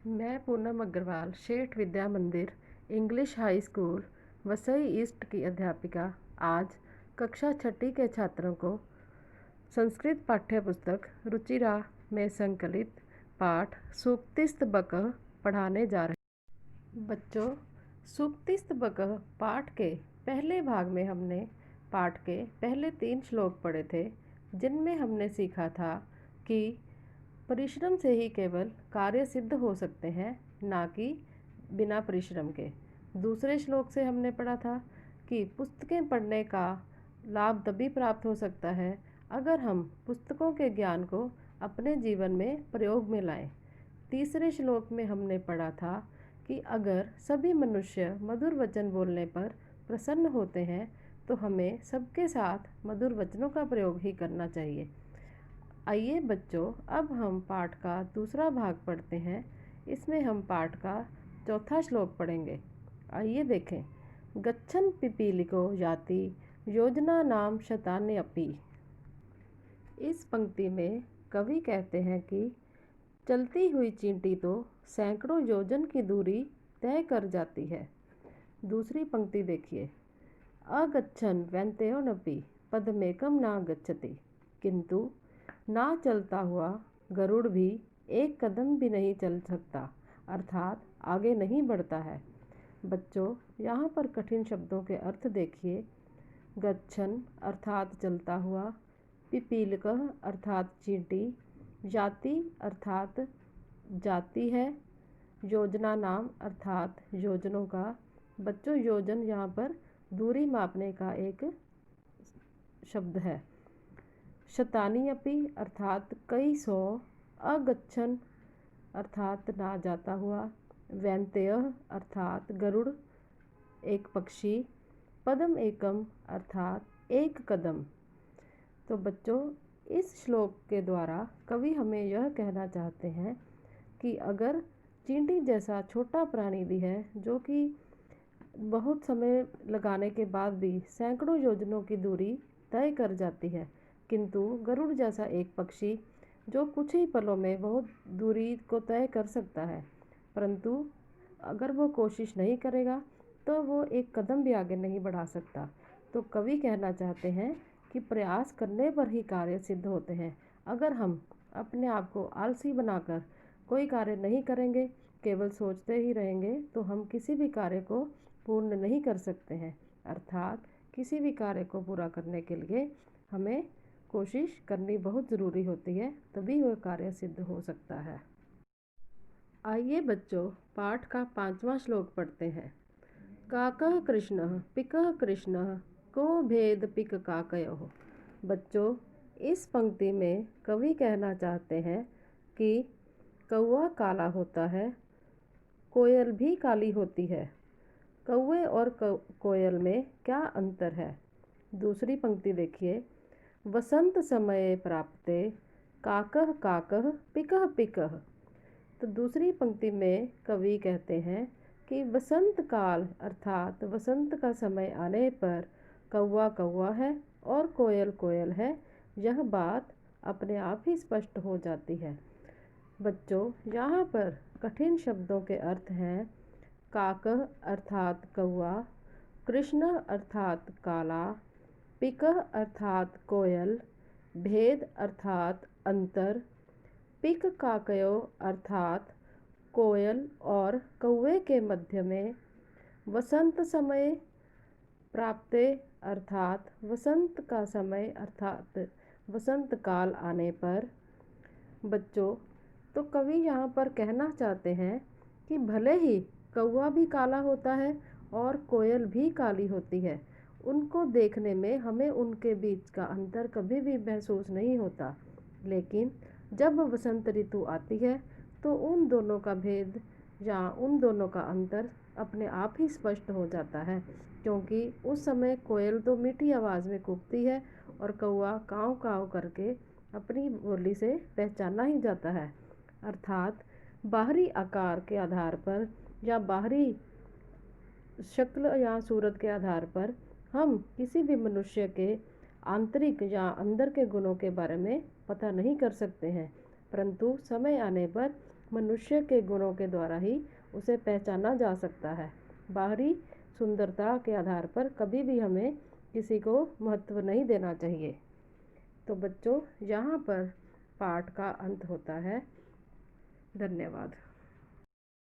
मैं पूनम अग्रवाल शेठ विद्या मंदिर English high school Vasai east की अध्यापिका आज कक्षा छठी के छात्रों को संस्कृत पाठ्य पुस्तक रुचिरा में संकलित पाठ सूक्तिस्त बकः पढ़ाने जा रहे। बच्चों, सूक्तिस्त बकः पाठ के पहले भाग में हमने पाठ के पहले 3 श्लोक पढ़े थे, जिनमें हमने सीखा था कि परिश्रम से ही केवल कार्य सिद्ध हो सकते हैं, ना कि बिना परिश्रम के। दूसरे श्लोक से हमने पढ़ा था कि पुस्तकें पढ़ने का लाभ तभी प्राप्त हो सकता है अगर हम पुस्तकों के ज्ञान को अपने जीवन में प्रयोग में लाएं। तीसरे श्लोक में हमने पढ़ा था कि अगर सभी मनुष्य मधुर वचन बोलने पर प्रसन्न होते हैं तो हमें सबके साथ मधुर वचनों का प्रयोग ही करना चाहिए। आइए बच्चों, अब हम पाठ का दूसरा भाग पढ़ते हैं। इसमें हम पाठ का चौथा श्लोक पढ़ेंगे। आइए देखें। गच्छन् पिपीलिको याति योजना नाम शतान्यपि। इस पंक्ति में कवि कहते हैं कि चलती हुई चींटी तो सैकड़ों योजन की दूरी तय कर जाती है। दूसरी पंक्ति देखिए। अगच्छन् वैन्तेयोनपि पदमेकं न गच्छति। किंतु ना चलता हुआ गरुड़ भी एक कदम भी नहीं चल सकता, अर्थात आगे नहीं बढ़ता है। बच्चों, यहाँ पर कठिन शब्दों के अर्थ देखिए। गच्छन् अर्थात चलता हुआ, पिपीलिकः अर्थात चींटी, याति अर्थात जाती है, योजना नाम अर्थात योजनों का। बच्चों, योजन यहाँ पर दूरी मापने का एक शब्द है। शतान्यपि अर्थात कई सौ, अगच्छन् अर्थात ना जाता हुआ, वैन्तेयः अर्थात गरुड़ एक पक्षी, पदम एकम अर्थात एक कदम। तो बच्चों, इस श्लोक के द्वारा कवि हमें यह कहना चाहते हैं कि अगर चींटी जैसा छोटा प्राणी भी है जो कि बहुत समय लगाने के बाद भी सैकड़ों योजनों की दूरी तय कर जाती है, किंतु गरुड़ जैसा एक पक्षी जो कुछ ही पलों में बहुत दूरी को तय कर सकता है, परंतु अगर वो कोशिश नहीं करेगा तो वो एक कदम भी आगे नहीं बढ़ा सकता। तो कवि कहना चाहते हैं कि प्रयास करने पर ही कार्य सिद्ध होते हैं। अगर हम अपने आप को आलसी बनाकर कोई कार्य नहीं करेंगे, केवल सोचते ही रहेंगे, तो हम किसी भी कार्य को पूर्ण नहीं कर सकते हैं। अर्थात किसी भी कार्य को पूरा करने के लिए हमें कोशिश करनी बहुत ज़रूरी होती है, तभी वह कार्य सिद्ध हो सकता है। आइए बच्चों, पाठ का 5वां श्लोक पढ़ते हैं। काकः कृष्णः पिकः कृष्णः को भेद पिक काकयोः। बच्चों, इस पंक्ति में कवि कहना चाहते हैं कि कौवा काला होता है, कोयल भी काली होती है। कौवे और कोयल में क्या अंतर है? दूसरी पंक्ति देखिए। वसंत समये प्राप्ते काकः काकः पिकः पिकः। तो दूसरी पंक्ति में कवि कहते हैं कि वसंत काल अर्थात वसंत का समय आने पर कौवा कौवा है और कोयल कोयल है। यह बात अपने आप ही स्पष्ट हो जाती है। बच्चों, यहाँ पर कठिन शब्दों के अर्थ हैं। काकः अर्थात कौवा, कृष्ण अर्थात काला, पिकः अर्थात कोयल, भेद अर्थात अंतर, पिक काकयो अर्थात कोयल और कौवे के मध्य में, वसंत समय प्राप्ते अर्थात वसंत का समय अर्थात वसंत काल आने पर। बच्चों, तो कवि यहाँ पर कहना चाहते हैं कि भले ही कौवा भी काला होता है और कोयल भी काली होती है, उनको देखने में हमें उनके बीच का अंतर कभी भी महसूस नहीं होता, लेकिन जब वसंत ऋतु आती है तो उन दोनों का भेद या उन दोनों का अंतर अपने आप ही स्पष्ट हो जाता है, क्योंकि उस समय कोयल तो मीठी आवाज़ में कूकती है और कौवा काँव काँव करके अपनी बोली से पहचाना ही जाता है। अर्थात बाहरी आकार के आधार पर या बाहरी शक्ल या सूरत के आधार पर हम किसी भी मनुष्य के आंतरिक या अंदर के गुणों के बारे में पता नहीं कर सकते हैं, परंतु समय आने पर मनुष्य के गुणों के द्वारा ही उसे पहचाना जा सकता है। बाहरी सुंदरता के आधार पर कभी भी हमें किसी को महत्व नहीं देना चाहिए। तो बच्चों, यहाँ पर पाठ का अंत होता है। धन्यवाद।